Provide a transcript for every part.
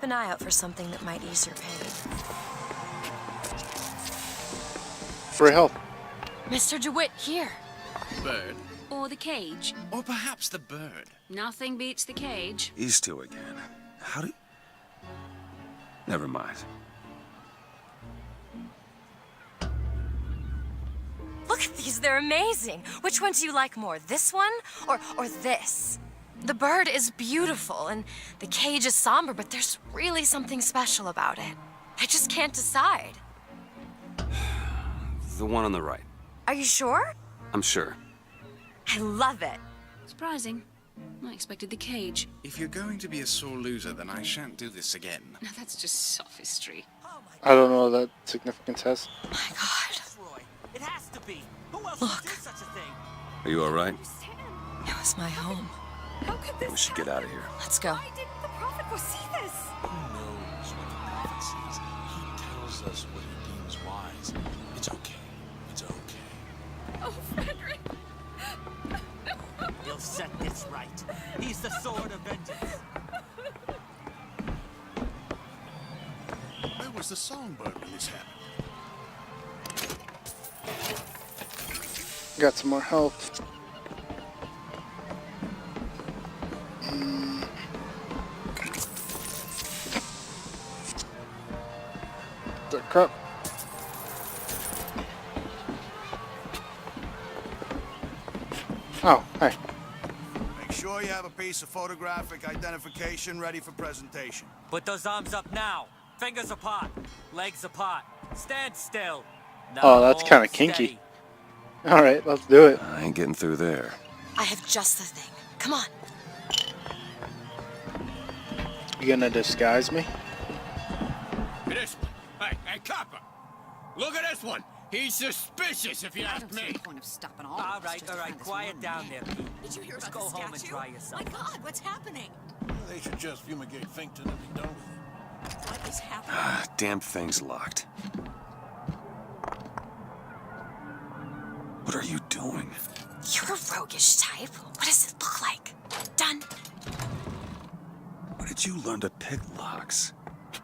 an eye out for something that might ease your pain. Free help. Mr. DeWitt, here. Bird? Or the cage. Or perhaps the bird. Nothing beats the cage. These two again. How do... Never mind. Look at these, they're amazing. Which one do you like more, this one or this? The bird is beautiful and the cage is somber, but there's really something special about it. I just can't decide. The one on the right. Are you sure? I'm sure. I love it. Surprising. I expected the cage. If you're going to be a sore loser, then I shan't do this again. Now that's just sophistry. I don't know what that significance has. Oh my God. It has to be. Who else Look. would do such a thing? Are you all right? It was my home. How could this We should get out of here. Let's go. Why didn't the prophet foresee this? Who knows what the prophet sees? He tells us what he deems wise. It's okay. It's okay. Oh, Frederick. He'll set this right. He's the sword of vengeance. Where was the songbird when this happened? Got some more health. The crap. Oh, hey. Make sure you have a piece of photographic identification ready for presentation. Put those arms up now. Fingers apart. Legs apart. Stand still. Now Oh, that's hold kind of kinky. steady. Alright, let's do it. I ain't getting through there. I have just the thing. Come on. You gonna disguise me? This one. Hey, copper. Look at this one. He's suspicious, if you I ask don't see me. the point of stopping all All of us right, just all to right. find this Quiet one down man. there, Pete. Did you hear Just about go the home and statue? dry yourself. My God, what's happening? They should just fumigate Finkton and be done with it. What is happening? Damn thing's locked. What are you doing? You're a roguish type. What does it look like? Done. Where did you learn to pick locks?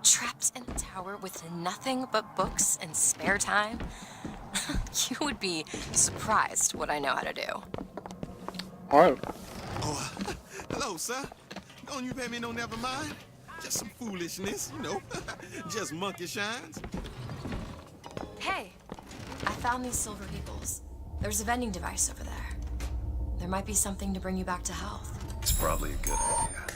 Trapped in a tower with nothing but books and spare time? You would be surprised what I know how to do. Alright. Oh, hello, sir. Don't you pay me no never mind? Just some foolishness, you know. Just monkey shines. Hey, I found these silver eagles. There's a vending device over there. There might be something to bring you back to health. It's probably a good idea.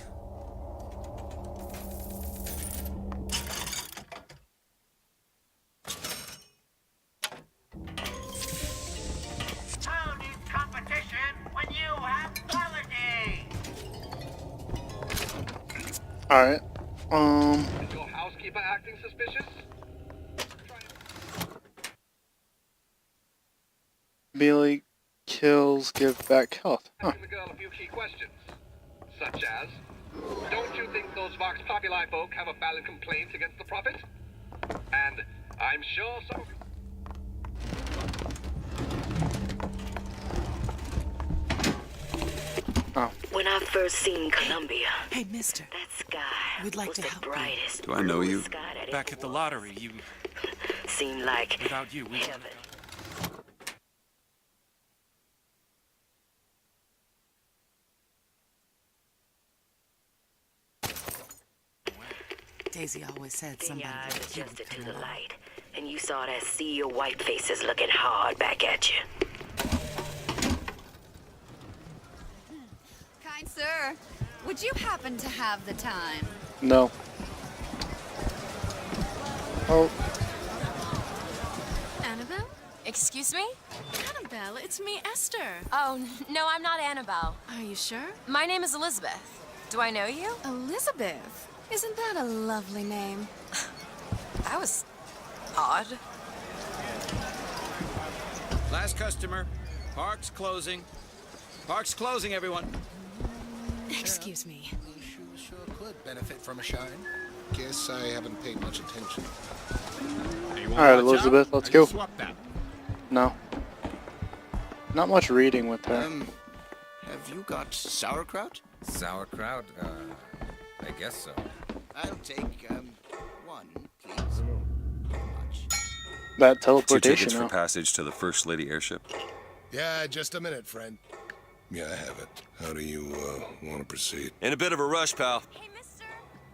How needs competition when you have quality? Alright. Is your housekeeper acting suspicious? Melee kills give back health. Huh. Asking the girl a few key questions, such as, don't you think those Vox Populi folk have a valid complaint against the prophet? And I'm sure so. Oh. When I first seen Columbia, Hey, mister. that sky We'd like was to the help you. brightest Do I know you? bluest sky that Back ever at the was. lottery, you... Seemed like Without you, we... heaven. Daisy always said Then your eyes like you would adjusted to come the along. light, and you saw that sea of white faces looking hard back at you. Kind sir, would you happen to have the time? No. Oh, Annabelle? Excuse me? Annabelle, it's me, Esther. Oh, no, I'm not Annabelle. Are you sure? My name is Elizabeth. Do I know you? Elizabeth. Isn't that a lovely name? That was odd. Last customer. Park's closing. Park's closing, everyone. Excuse me. These shoes sure could benefit from a shine. Guess I haven't paid much attention. alright, Elizabeth, let's go. Swap that. No. Not much reading with her. Have you got sauerkraut? Sauerkraut? I guess so. I'll take, one, please. Much. That 2 teleportation tickets for now. passage to the First Lady airship. Yeah, just a minute, friend. Yeah, I have it. How do you, want to proceed? In a bit of a rush, pal. Hey, mister,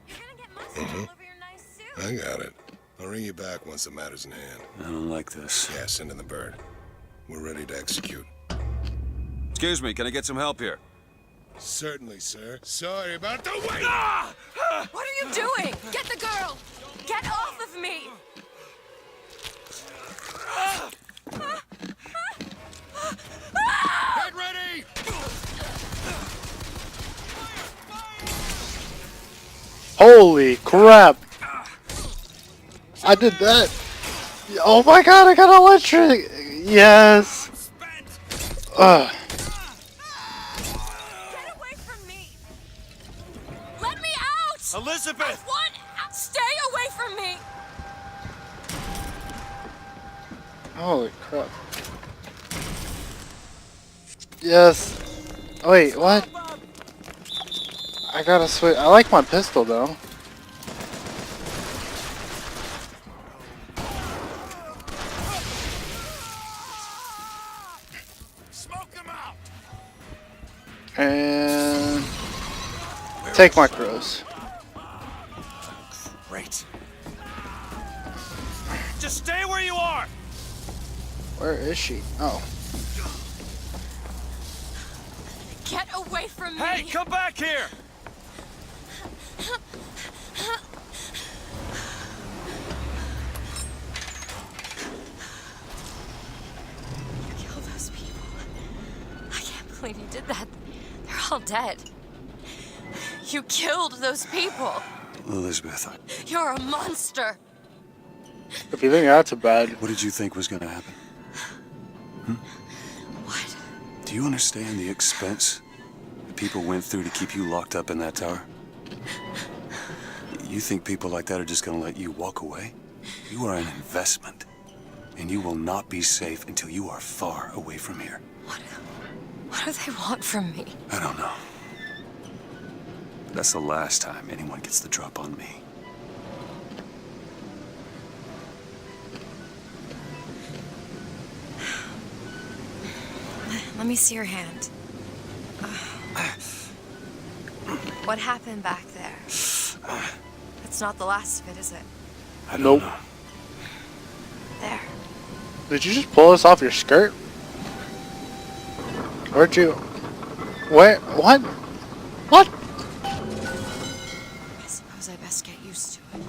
you're gonna get mustard all over your nice suit. I got it. I'll ring you back once the matter's in hand. I don't like this. Yeah, send in the bird. We're ready to execute. Excuse me, can I get some help here? Certainly, sir. Sorry about the wait! What are you doing? Get the girl! Get off of me! Get ready! Holy crap! I did that! Oh my god, I got electric! Yes! Ugh. Get away from me! Let me out! Elizabeth! Stay away from me! Holy crap. Yes! Wait, what? I gotta switch. I like my pistol though. Smoke him out! And take my crows. Great. Just stay where you are! Where is she? Oh. Get away from me! Hey, come back here! Kill those people. I can't believe you did that. They're all dead. You killed those people. Elizabeth, You're a monster. If you think that's bad. what did you think was gonna happen? What? Do you understand the expense that people went through to keep you locked up in that tower? You think people like that are just gonna let you walk away? You are an investment, and you will not be safe until you are far away from here. What do they want from me? I don't know. But that's the last time anyone gets the drop on me. Let me see your hand. What happened back there? It's not the last of it, is it? I don't Nope. know. There. Did you just pull this off your skirt? Where'd you? Where? What? What? I suppose I best get used to it.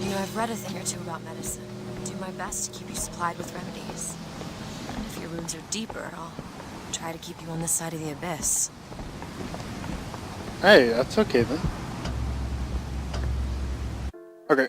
You know, I've read a thing or two about medicine. I do my best to keep you supplied with remedies. And if your wounds are deeper, I'll try to keep you on this side of the abyss. Hey, that's okay then. Okay.